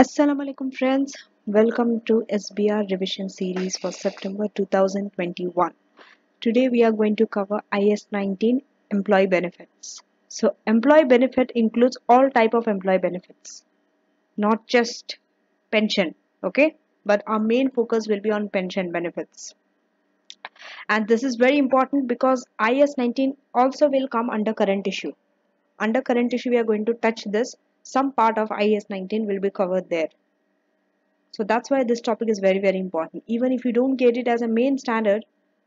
Assalamu alaikum friends, welcome to SBR revision series for September 2021. Today we are going to cover IAS 19 employee benefits. So employee benefit includes all type of employee benefits, not just pension, okay? But our main focus will be on pension benefits. And this is very important because IAS 19 also will come under current issue. Under current issue we are going to touch this. Some part of IAS 19 will be covered there. So that's why this topic is very important. Even if you don't get it as a main standard,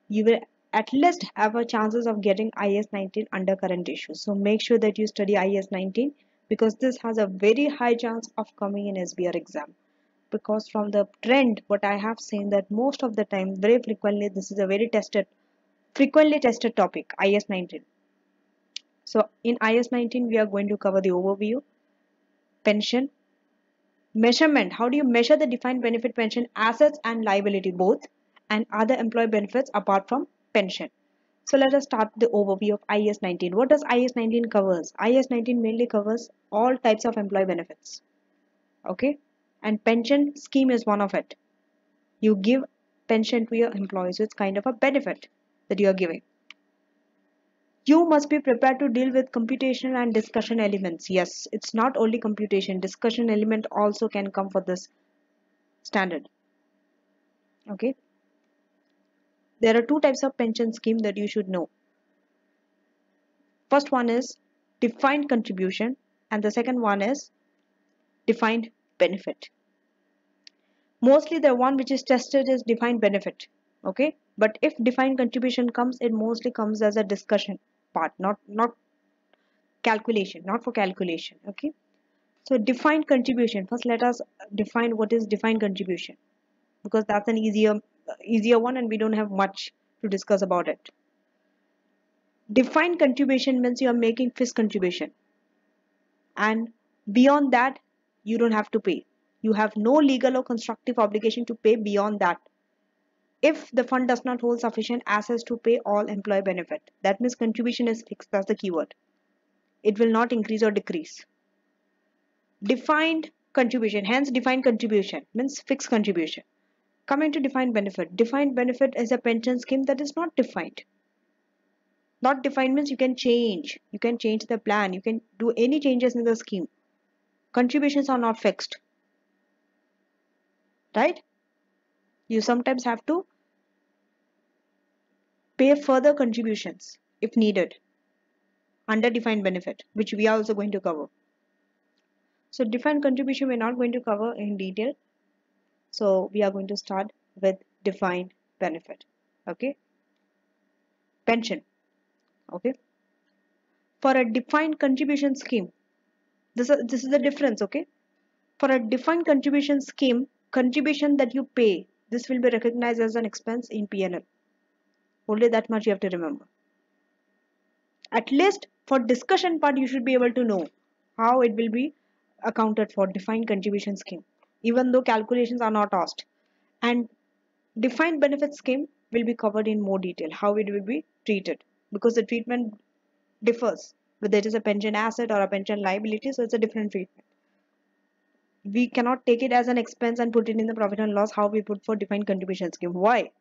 you will at least have a chances of getting IAS 19 under current issues. So make sure that you study IAS 19 because this has a very high chance of coming in SBR exam. Because from the trend, what I have seen that most of the time, very frequently, this is a frequently tested topic, IAS 19. So in IAS 19, we are going to cover the overview, pension, measurement. How do you measure the defined benefit pension assets and liability both, and other employee benefits apart from pension? So let us start the overview of IAS 19. What does IAS 19 covers? IAS 19 mainly covers all types of employee benefits. Okay, and pension scheme is one of it. You give pension to your employees, so it's kind of a benefit that you are giving. You must be prepared to deal with computation and discussion elements. Yes, it's not only computation, discussion element also can come for this standard. Okay, there are two types of pension scheme that you should know. First one is defined contribution and the second one is defined benefit. Mostly the one which is tested is defined benefit. Okay, but if defined contribution comes, it mostly comes as a discussion part, not calculation, not for calculation. Okay, so defined contribution, first let us define what is defined contribution, because that's an easier one and we don't have much to discuss about it. Defined contribution means you are making fixed contribution and beyond that you don't have to pay. You have no legal or constructive obligation to pay beyond that. If the fund does not hold sufficient assets to pay all employee benefit, that means contribution is fixed. That's the keyword. It will not increase or decrease. Defined contribution, hence defined contribution means fixed contribution. Coming to defined benefit. Defined benefit is a pension scheme that is not defined. Not defined means you can change. You can change the plan. You can do any changes in the scheme. Contributions are not fixed. Right? You sometimes have to pay further contributions if needed under defined benefit, which we are also going to cover. So defined contribution we're not going to cover in detail. So we are going to start with defined benefit. Okay. Pension. Okay. For a defined contribution scheme, this is the difference. Okay. For a defined contribution scheme, contribution that you pay, this will be recognized as an expense in P&L. Only that much you have to remember. At least for discussion part, you should be able to know how it will be accounted for defined contribution scheme, even though calculations are not asked. And defined benefit scheme will be covered in more detail, how it will be treated, because the treatment differs, whether it is a pension asset or a pension liability, so it's a different treatment. We cannot take it as an expense and put it in the profit and loss how we put for defined contribution scheme. Why?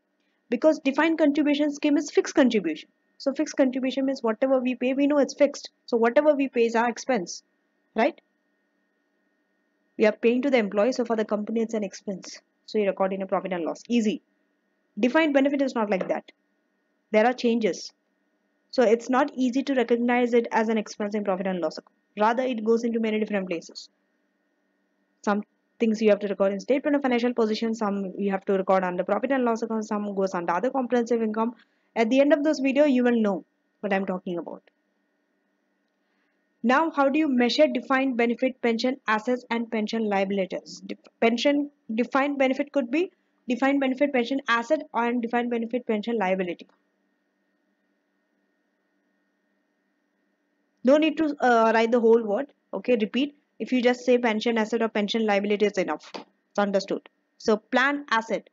Because defined contribution scheme is fixed contribution. So fixed contribution means whatever we pay, we know it's fixed. So whatever we pay is our expense, right? We are paying to the employee, so for the company it's an expense. So you record in a profit and loss. Easy. Defined benefit is not like that. There are changes. So it's not easy to recognize it as an expense in profit and loss account. Rather, it goes into many different places. Some things you have to record in statement of financial position, some you have to record under profit and loss account, some goes under other comprehensive income. At the end of this video, you will know what I'm talking about. Now, how do you measure defined benefit pension assets and pension liabilities? Pension defined benefit could be defined benefit pension asset and defined benefit pension liability. No need to write the whole word. Okay, repeat. If you just say pension asset or pension liability is enough. It's understood. So plan asset.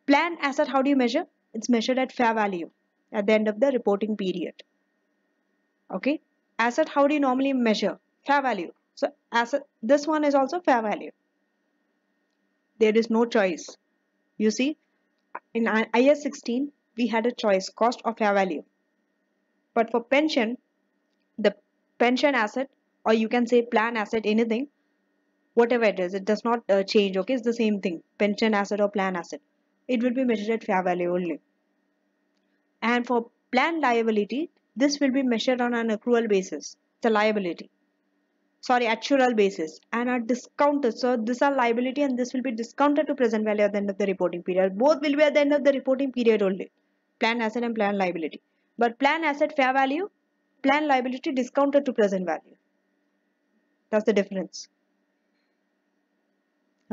Plan asset, how do you measure? It's measured at fair value at the end of the reporting period. Okay. Asset, how do you normally measure? Fair value. So asset, this one is also fair value. There is no choice. You see, in IAS 16, we had a choice, cost or fair value. But for pension, the pension asset, or you can say plan asset, anything, whatever it is, it does not change. Okay, it's the same thing, pension asset or plan asset. It will be measured at fair value only. And for plan liability, this will be measured on an accrual basis, the liability. Sorry, actual basis, and are discounted. So these are liability and this will be discounted to present value at the end of the reporting period. Both will be at the end of the reporting period only. Plan asset and plan liability. But plan asset fair value, plan liability discounted to present value. That's the difference.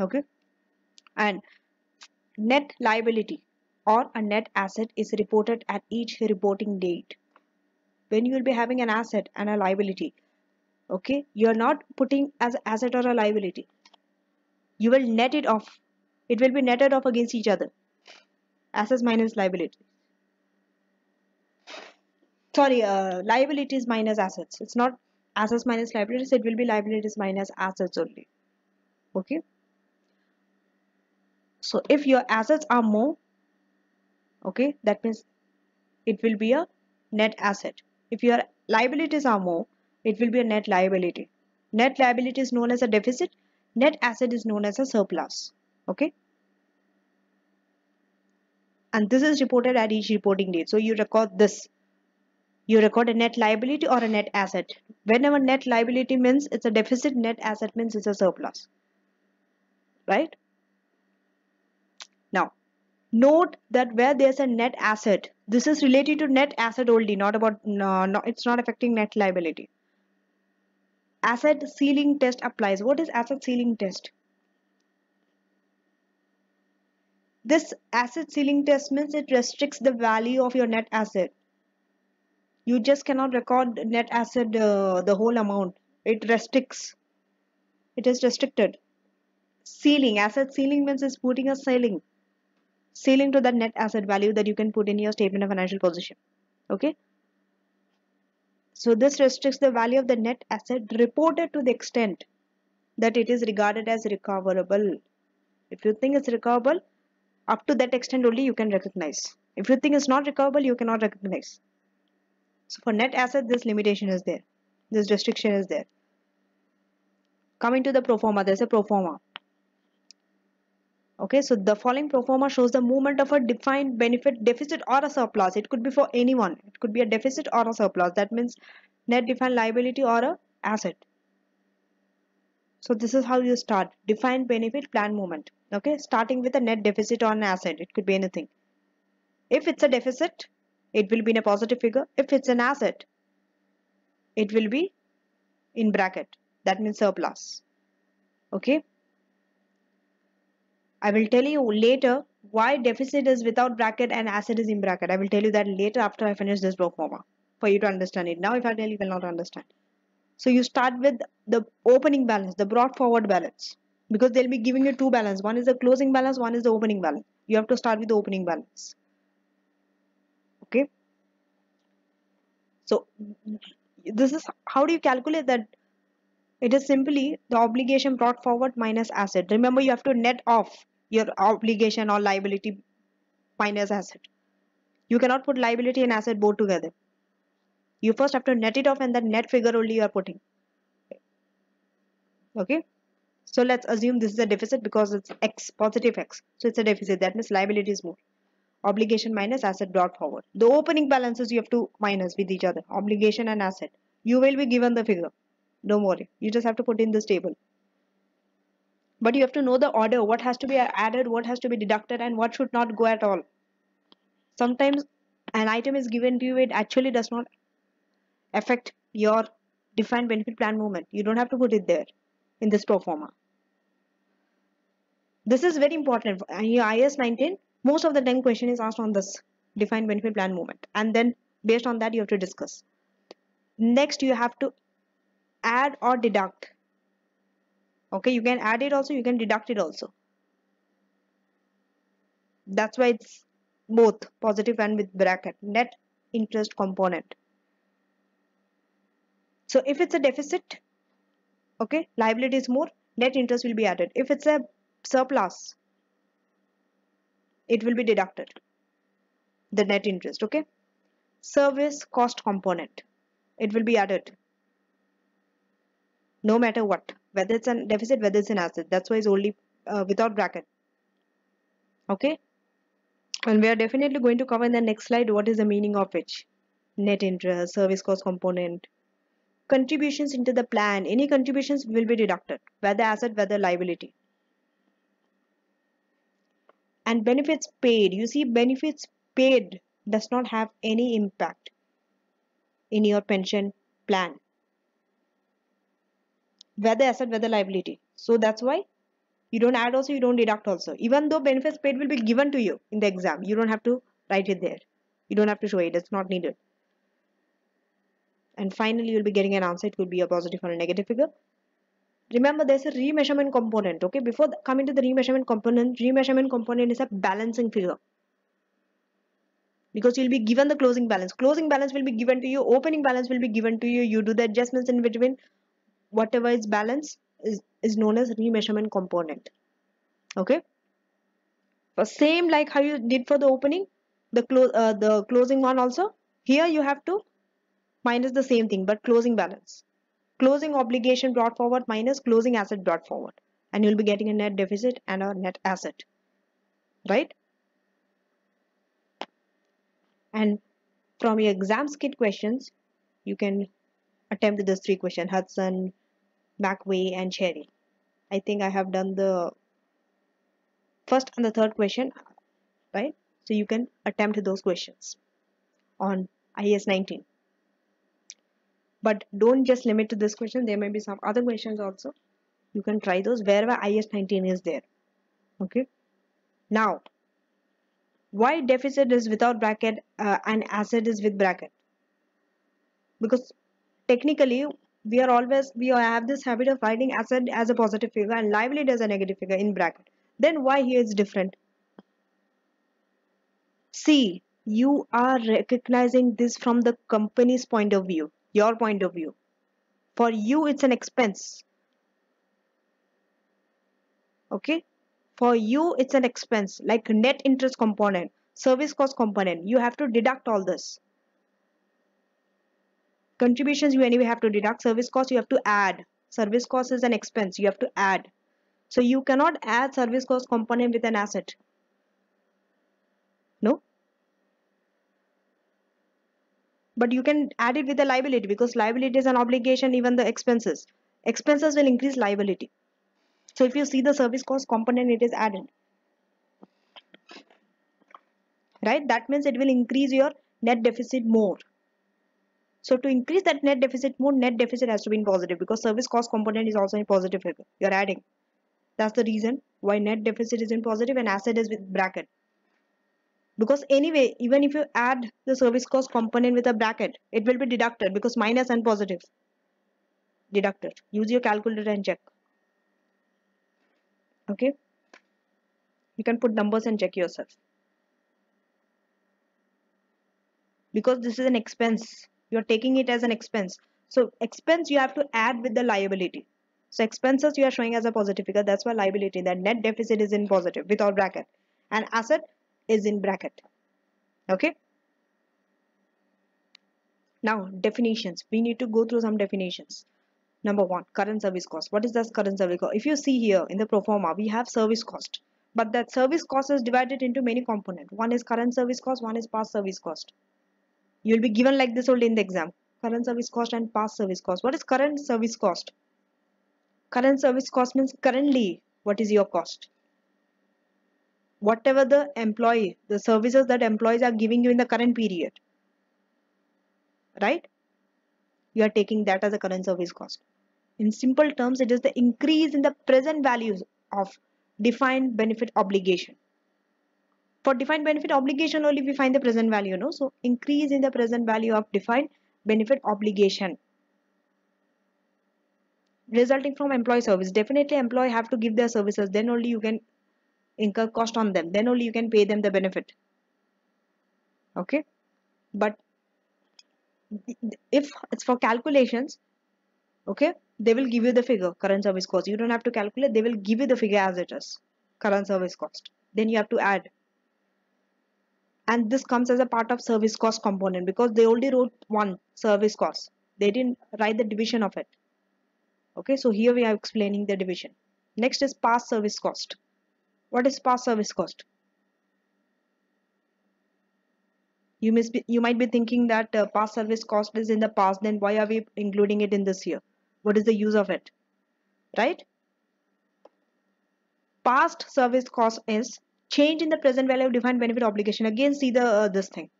Okay. And net liability or a net asset is reported at each reporting date. When you will be having an asset and a liability, okay, you're not putting as asset or a liability. You will net it off. It will be netted off against each other. Assets minus liability. Sorry, liabilities minus assets. It's not assets minus liabilities. It will be liabilities minus assets only. Okay. So if your assets are more, okay, that means it will be a net asset. If your liabilities are more, it will be a net liability. Net liability is known as a deficit. Net asset is known as a surplus. Okay. And this is reported at each reporting date. So you record this. You record a net liability or a net asset. Whenever net liability means it's a deficit, net asset means it's a surplus. Right? Now, note that where there's a net asset, this is related to net asset only, not about, no, it's not affecting net liability. Asset ceiling test applies. What is asset ceiling test? This asset ceiling test means it restricts the value of your net asset. You just cannot record net asset the whole amount. It restricts. It is restricted. Ceiling, asset ceiling means it's putting a ceiling to the net asset value that you can put in your statement of financial position. Okay. So this restricts the value of the net asset reported to the extent that it is regarded as recoverable. If you think it's recoverable, up to that extent only you can recognize. If you think it's not recoverable, you cannot recognize. So for net asset, this limitation is there. This restriction is there. Coming to the proforma, there's a proforma. Okay, so the following proforma shows the movement of a defined benefit deficit or a surplus. It could be for anyone. It could be a deficit or a surplus. That means net defined liability or a asset. So this is how you start. Defined benefit plan movement. Okay, starting with a net deficit or an asset. It could be anything. If it's a deficit, it will be in a positive figure. If it's an asset, it will be in bracket. That means surplus. Okay. I will tell you later why deficit is without bracket and asset is in bracket. I will tell you that later after I finish this proforma for you to understand it. Now if I tell you, will not understand. So you start with the opening balance, the brought forward balance, because they'll be giving you two balance. One is the closing balance, one is the opening balance. You have to start with the opening balance. Okay. So this is how do you calculate that? It is simply the obligation brought forward minus asset. Remember, you have to net off your obligation or liability minus asset. You cannot put liability and asset both together. You first have to net it off and then net figure only you are putting. Okay. So let's assume this is a deficit because it's X, positive X. So it's a deficit. That means liability is more. Obligation minus asset brought forward. The opening balances you have to minus with each other. Obligation and asset. You will be given the figure. Don't worry. You just have to put in this table. But you have to know the order. What has to be added, what has to be deducted, and what should not go at all. Sometimes an item is given to you, it actually does not affect your defined benefit plan movement. You don't have to put it there in this proforma. This is very important. In your IAS 19, most of the time question is asked on this defined benefit plan movement. And then based on that, you have to discuss. Next, you have to add or deduct. Okay, you can add it also, you can deduct it also. That's why it's both positive and with bracket. Net interest component. So if it's a deficit, okay, liability is more, net interest will be added. If it's a surplus, it will be deducted, the net interest. Okay. Service cost component, it will be added no matter what, whether it's a deficit, whether it's an asset. That's why it's only without bracket. Okay. And we are definitely going to cover in the next slide what is the meaning of which. Net interest, service cost component, contributions into the plan. Any contributions will be deducted, whether asset, whether liability. And benefits paid. You see, benefits paid does not have any impact in your pension plan, whether asset, whether liability. So that's why you don't add also, you don't deduct also. Even though benefits paid will be given to you in the exam, you don't have to write it there. You don't have to show it. It's not needed. And finally, you'll be getting an answer. It could be a positive or a negative figure. Remember, there's a remeasurement component. Okay, before coming to the remeasurement component is a balancing figure, because you'll be given the closing balance. Closing balance will be given to you, opening balance will be given to you. You do the adjustments in between. Whatever is balance is known as remeasurement component. Okay. For same like how you did for the opening, the closing one also. Here you have to minus the same thing, but closing balance. Closing obligation brought forward minus closing asset brought forward, and you'll be getting a net deficit and a net asset, right? And from your exam skit questions, you can attempt this 3 questions: Hudson, McWay, and Cherry. I think I have done the first and the third question, right? So you can attempt those questions on IAS 19. But don't just limit to this question. There may be some other questions also. You can try those wherever IAS 19 is there. Okay. Now, why deficit is without bracket and asset is with bracket? Because technically we have this habit of writing asset as a positive figure and liability as a negative figure in bracket. Then why here it's different? See, you are recognizing this from the company's point of view, your point of view. For you, it's an expense. Okay. For you, it's an expense, like net interest component, service cost component. You have to deduct all this. Contributions you anyway have to deduct. Service cost you have to add. Service cost is an expense. You have to add. So you cannot add service cost component with an asset. No. But you can add it with a liability, because liability is an obligation, even the expenses. Expenses will increase liability. So if you see the service cost component, it is added. Right? That means it will increase your net deficit more. So to increase that net deficit more, net deficit has to be in positive, because service cost component is also in positive figure. You're adding. That's the reason why net deficit is in positive and asset is with bracket. Because anyway, even if you add the service cost component with a bracket, it will be deducted, because minus and positive. Deducted. Use your calculator and check. Okay. You can put numbers and check yourself. Because this is an expense. You're taking it as an expense. So expense you have to add with the liability. So expenses you are showing as a positive figure. That's why liability, that net deficit is in positive without bracket. And asset is in bracket. Okay. Now definitions. We need to go through some definitions. Number 1, current service cost. What is this current service cost? If you see here in the Proforma, we have service cost. But that service cost is divided into many components. One is current service cost, one is past service cost. You will be given like this only in the exam. Current service cost and past service cost. What is current service cost? Current service cost means currently what is your cost. Whatever the employee, the services that employees are giving you in the current period. Right? You are taking that as a current service cost. In simple terms, it is the increase in the present values of defined benefit obligation. For defined benefit obligation only we find the present value, no? So increase in the present value of defined benefit obligation resulting from employee service. Definitely employee have to give their services, then only you can incur cost on them, then only you can pay them the benefit. Okay. But if it's for calculations, okay, they will give you the figure, current service cost. You don't have to calculate, they will give you the figure as it is. current service cost. Then you have to add. And this comes as a part of service cost component because they only wrote one service cost. They didn't write the division of it. Okay, so here we are explaining the division. Next is past service cost. What is past service cost? You might be thinking that past service cost is in the past, then why are we including it in this year? What is the use of it? Right? Past service cost is change in the present value of defined benefit obligation. Again, see the this thing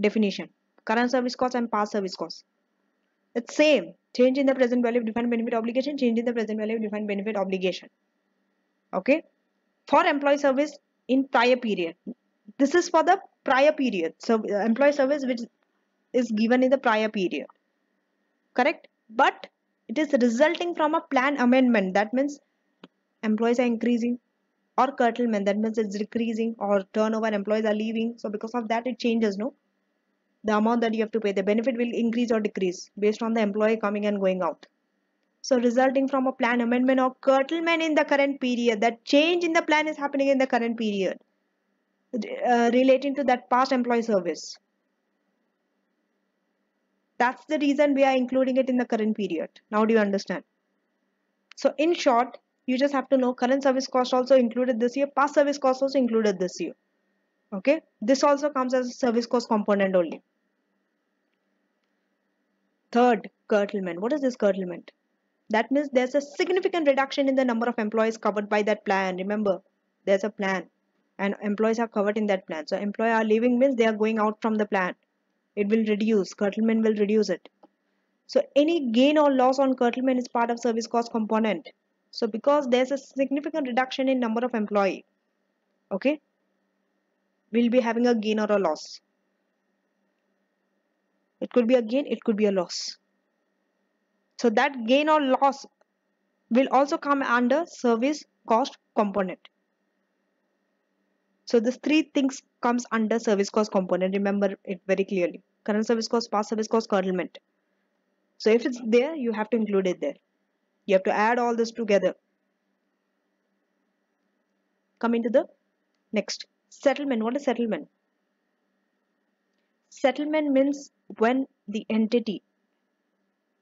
definition. Current service cost and past service cost. It's same. Change in the present value of defined benefit obligation, change in the present value of defined benefit obligation. Okay. For employee service in prior period. This is for the prior period. So employee service which is given in the prior period. Correct? But it is resulting from a plan amendment. That means employees are increasing, or curtailment. That means it's decreasing, or turnover, employees are leaving. So because of that, it changes, no? The amount that you have to pay, the benefit will increase or decrease based on the employee coming and going out. So resulting from a plan amendment or curtailment in the current period, that change in the plan is happening in the current period, relating to that past employee service. That's the reason we are including it in the current period. Now do you understand? So in short, you just have to know current service cost also included this year, past service cost also included this year. Okay, this also comes as a service cost component only. Third, curtailment. What is this curtailment? That means there's a significant reduction in the number of employees covered by that plan. Remember, there's a plan and employees are covered in that plan. So employees are leaving means they are going out from the plan. It will reduce, curtailment will reduce it. So any gain or loss on curtailment is part of service cost component. So because there's a significant reduction in number of employee, okay, we'll be having a gain or a loss. It could be a gain, it could be a loss. So that gain or loss will also come under service cost component. So these three things comes under service cost component. Remember it very clearly. Current service cost, past service cost, curtailment. So if it's there, you have to include it there. You have to add all this together. Coming to the next. Settlement. What is settlement? Settlement means when the entity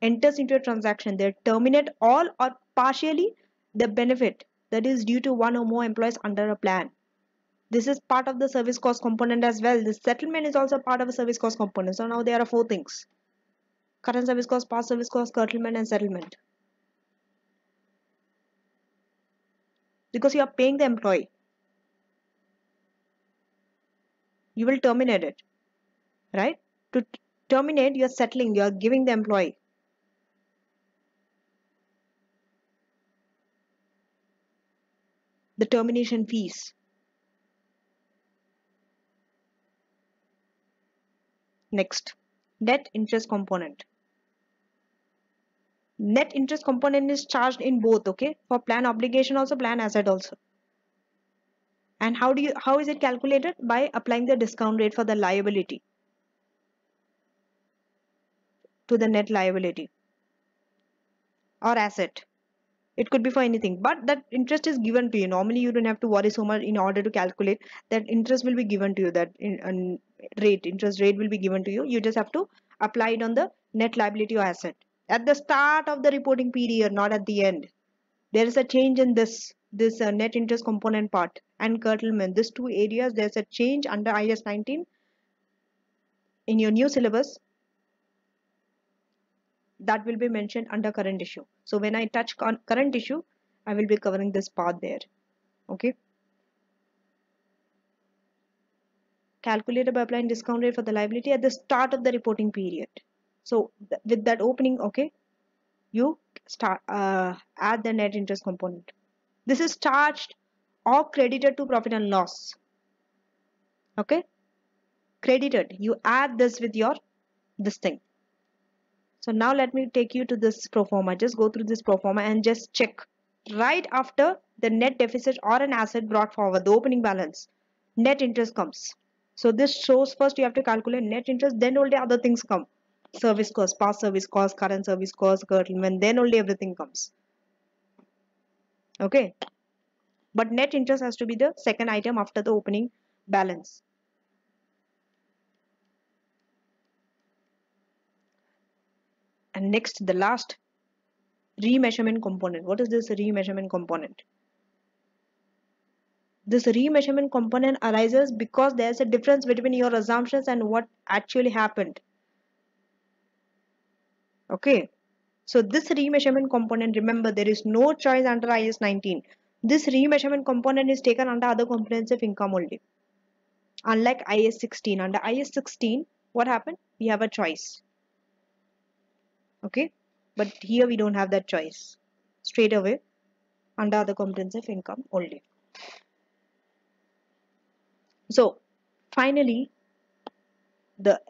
enters into a transaction, they terminate all or partially the benefit that is due to one or more employees under a plan. This is part of the service cost component as well. The settlement is also part of a service cost component. So now there are four things: current service cost, past service cost, curtailment, and settlement. Because you are paying the employee, you will terminate it, right? To terminate, you are settling, you are giving the employee. The termination fees. Next, net interest component. Net interest component is charged in both, okay? For plan obligation also, plan asset also. And how is it calculated? By applying the discount rate for the liability to the net liability or asset. It could be for anything, but that interest is given to you. Normally you don't have to worry so much in order to calculate. That interest will be given to you, that interest rate will be given to you. You just have to apply it on the net liability or asset at the start of the reporting period, not at the end. There is a change in this net interest component part and curtailment. These two areas, there's a change under IAS 19 in your new syllabus. That will be mentioned under current issue. So when I touch on current issue, I will be covering this part there. Okay. Calculated by applying discount rate for the liability at the start of the reporting period. So with that opening, okay, you start add the net interest component. This is charged or credited to profit and loss. Okay. Credited. You add this with your this thing. So now let me take you to this proforma. Just go through this proforma and just check. Right after the net deficit or an asset brought forward, the opening balance, net interest comes. So this shows first you have to calculate net interest, then only other things come. Service cost, past service cost, current service cost, curtailment, then only everything comes. Okay. but net interest has to be the second item after the opening balance. And next, the last, remeasurement component. What is this remeasurement component? This remeasurement component arises because there's a difference between your assumptions and what actually happened. Okay, so this remeasurement component, remember, there is no choice under IAS 19. This remeasurement component is taken under other comprehensive income only. Unlike IAS 16, under IAS 16, what happened? We have a choice. Okay, but here we don't have that choice. Straight away, under other comprehensive income only. So, finally,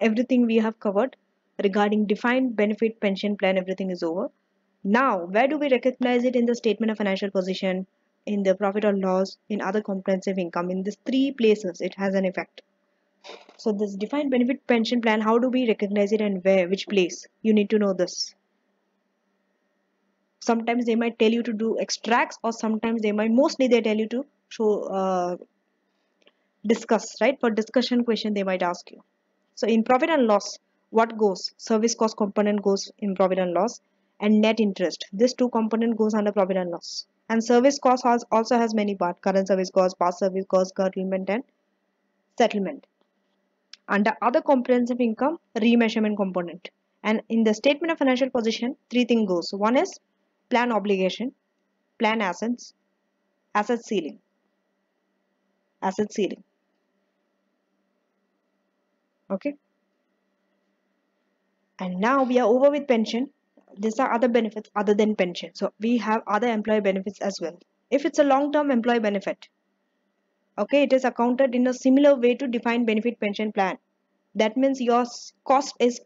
everything we have covered regarding defined benefit pension plan, everything is over. Now, where do we recognize it? In the statement of financial position, in the profit or loss, in other comprehensive income. In these three places, it has an effect. So this defined benefit pension plan, how do we recognize it and where, which place? You need to know this. Sometimes they might tell you to do extracts, or sometimes mostly they tell you to show, discuss, right? For discussion question, they might ask you. So in profit and loss, what goes? Service cost component goes in profit and loss, and net interest. This two component goes under profit and loss. And service cost also has many parts: current service cost, past service cost, curtailment, and settlement. Under other comprehensive income, remeasurement component. And in the statement of financial position, three things goes. One is plan obligation, plan assets, asset ceiling. Asset ceiling. Okay. And now we are over with pension. These are other benefits other than pension. So we have other employee benefits as well. If it's a long-term employee benefit, okay, it is accounted in a similar way to defined benefit pension plan. That means your cost is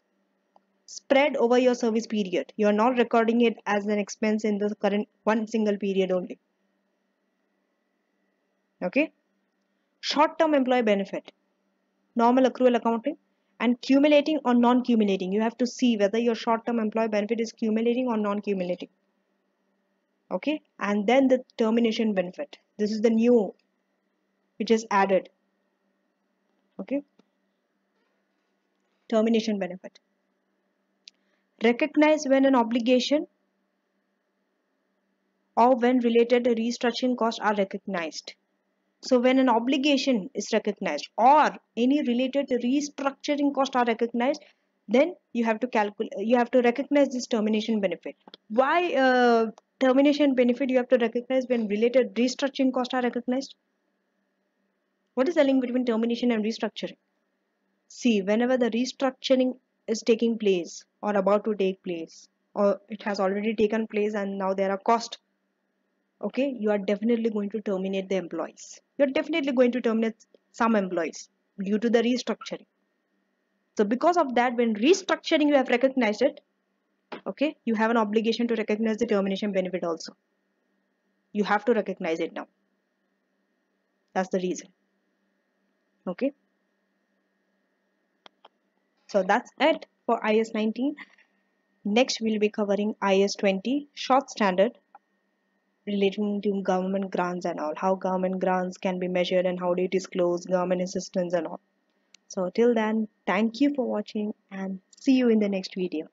spread over your service period. You are not recording it as an expense in the current one single period only. Okay. Short-term employee benefit, normal accrual accounting, and cumulating or non-cumulating. You have to see whether your short-term employee benefit is cumulating or non-cumulating. Okay, and then the termination benefit. This is the new which is added. Okay, termination benefit. Recognize when an obligation or when related restructuring costs are recognized. So when an obligation is recognized or any related restructuring costs are recognized, then you have to calculate, you have to recognize this termination benefit. Why termination benefit you have to recognize when related restructuring costs are recognized? What is the link between termination and restructuring? See, whenever the restructuring is taking place or about to take place, or it has already taken place and now there are costs, okay, you are definitely going to terminate the employees. You're definitely going to terminate some employees due to the restructuring. So because of that, when restructuring you have recognized it, okay, you have an obligation to recognize the termination benefit also. You have to recognize it now. That's the reason. Okay. So that's it for IAS 19. Next, we'll be covering IAS 20, short standard, relating to government grants and all, how government grants can be measured and how do you disclose government assistance and all. So till then, thank you for watching and see you in the next video.